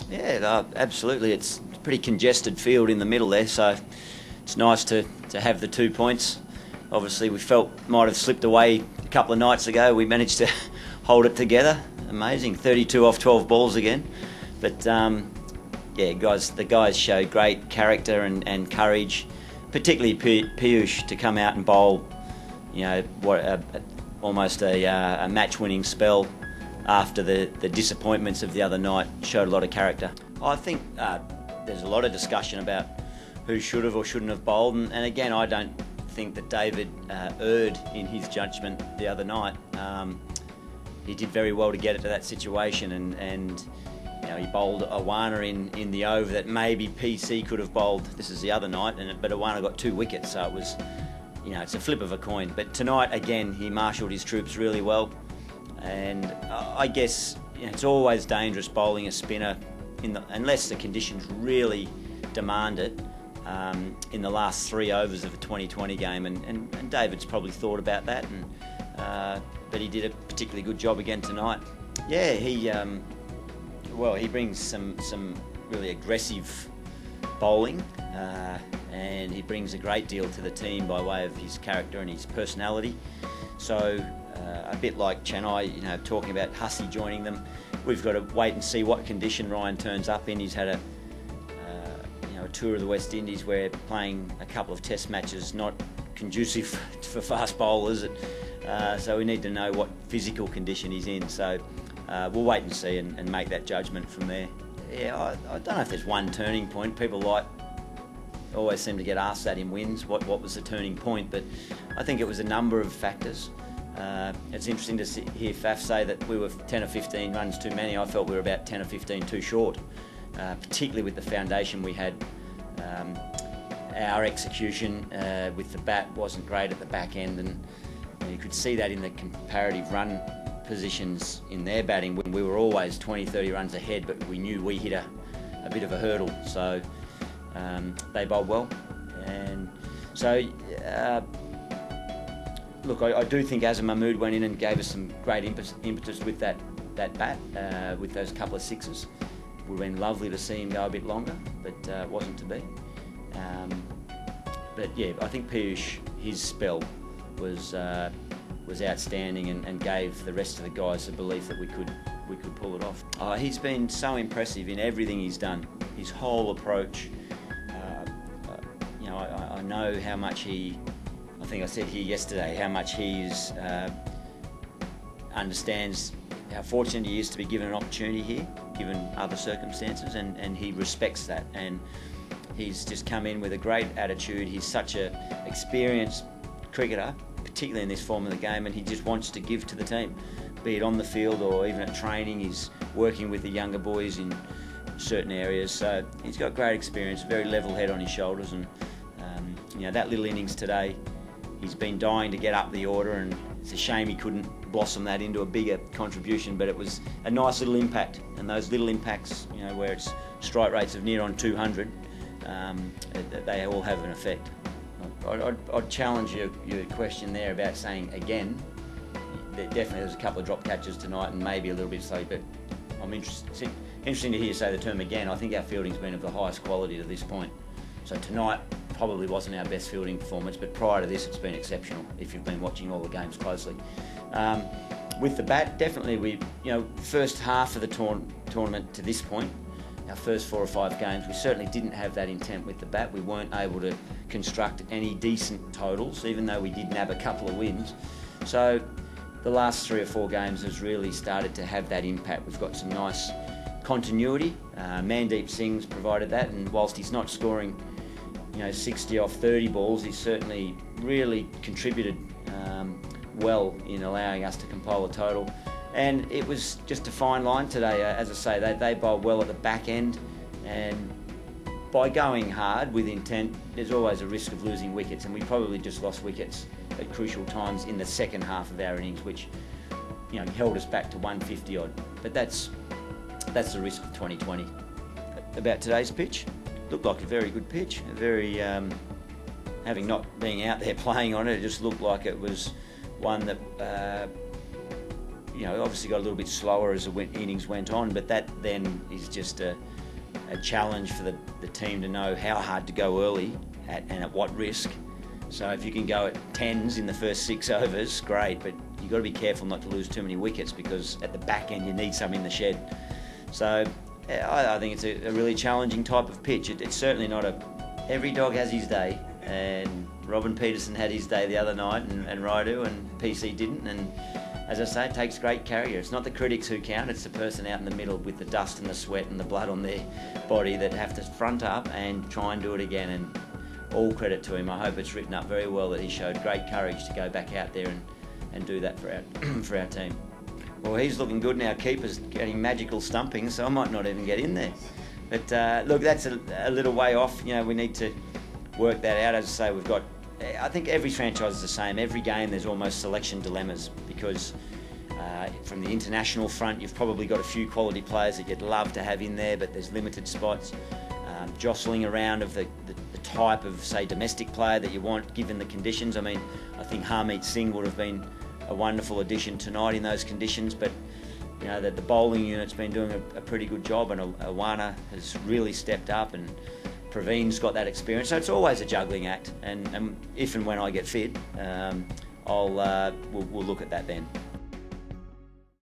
Yeah, absolutely. It's a pretty congested field in the middle there, so it's nice to have the 2 points. Obviously, we felt might have slipped away a couple of nights ago. We managed to hold it together. Amazing, 32 off 12 balls again. But yeah, the guys showed great character and courage, particularly Piyush to come out and bowl. You know, almost a match-winning spell after the disappointments of the other night. Showed a lot of character. I think there's a lot of discussion about who should have or shouldn't have bowled, and again, I don't think that David erred in his judgment the other night. He did very well to get it to that situation, and you know, he bowled Awana in the over that maybe PC could have bowled. This is the other night, but Awana got 2 wickets, so it was, you know, it's a flip of a coin. But tonight, again, he marshalled his troops really well, and I guess, you know, it's always dangerous bowling a spinner unless the conditions really demand it. In the last 3 overs of a 2020 game, and David's probably thought about that, but he did a particularly good job again tonight. Yeah, he brings some really aggressive bowling, and he brings a great deal to the team by way of his character and his personality. So a bit like Chennai, you know, talking about Hussey joining them, we've got to wait and see what condition Ryan turns up in. He's had a tour of the West Indies where playing a couple of test matches not conducive for fast bowlers, so we need to know what physical condition he's in. So we'll wait and see and make that judgment from there. Yeah, I don't know if there's one turning point. People always seem to get asked that in wins, what was the turning point, but I think it was a number of factors. It's interesting to hear Faf say that we were 10 or 15 runs too many. I felt we were about 10 or 15 too short, particularly with the foundation we had. Our execution with the bat wasn't great at the back end, and you could see that in the comparative run positions in their batting when we were always 20-30 runs ahead, but we knew we hit a bit of a hurdle. So they bowled well, and so look, I do think Azam Mahmood went in and gave us some great impetus with that bat, with those couple of sixes. Would have been lovely to see him go a bit longer, but wasn't to be. But yeah, I think Piyush, his spell was outstanding and gave the rest of the guys the belief that we could pull it off. He's been so impressive in everything he's done. His whole approach. You know, I know how much I think I said here yesterday, how much he understands how fortunate he is to be given an opportunity here, given other circumstances, and he respects that. And he's just come in with a great attitude. He's such an experienced cricketer, particularly in this form of the game, and he just wants to give to the team, be it on the field or even at training. He's working with the younger boys in certain areas, so he's got great experience, very level head on his shoulders, and you know, that little innings today, he's been dying to get up the order, and it's a shame he couldn't blossom that into a bigger contribution, but it was a nice little impact, and those little impacts, you know, where it's strike rates of near on 200, they all have an effect. I'd challenge your question there about saying again. Definitely there's a couple of drop catches tonight and maybe a little bit slow, but I'm interesting to hear you say the term again. I think our fielding's been of the highest quality to this point. So tonight probably wasn't our best fielding performance, but prior to this it's been exceptional if you've been watching all the games closely. With the bat, definitely first half of the tournament to this point, our first 4 or 5 games, we certainly didn't have that intent with the bat. We weren't able to construct any decent totals, even though we did nab a couple of wins. So the last 3 or 4 games has really started to have that impact. We've got some nice continuity. Mandeep Singh's provided that, and whilst he's not scoring 60 off 30 balls, he's certainly really contributed well in allowing us to compile a total. And it was just a fine line today. As I say, they bowled well at the back end, and by going hard with intent, there's always a risk of losing wickets, and we probably just lost wickets at crucial times in the second half of our innings, which held us back to 150 odd. But that's the risk of 2020. About today's pitch, looked like a very good pitch. A very, having not been out there playing on it, it just looked like it was one that you know, obviously got a little bit slower as the innings went on, but that then is just a challenge for the team to know how hard to go early and at what risk. So if you can go at 10s in the first 6 overs, great, but you've got to be careful not to lose too many wickets, because at the back end you need some in the shed. So I think it's a really challenging type of pitch. It's certainly not every dog has his day, and Robin Peterson had his day the other night, and Raidu, and PC didn't, and as I say, it takes great carrier. It's not the critics who count, it's the person out in the middle with the dust and the sweat and the blood on their body that have to front up and try and do it again, and all credit to him. I hope it's written up very well that he showed great courage to go back out there and do that for our team. Well, he's looking good now. Keeper's getting magical stumping, so I might not even get in there. But look, that's a little way off. You know, we need to work that out. As I say, we've got, I think every franchise is the same. Every game there's almost selection dilemmas, because from the international front you've probably got a few quality players that you'd love to have in there, but there's limited spots. Jostling around of the type of, say, domestic player that you want given the conditions. I mean, I think Harmeet Singh would have been a wonderful addition tonight in those conditions, but you know, the bowling unit's been doing a pretty good job, and Awana has really stepped up, and Praveen's got that experience. So it's always a juggling act, and if and when I get fit, we'll look at that then.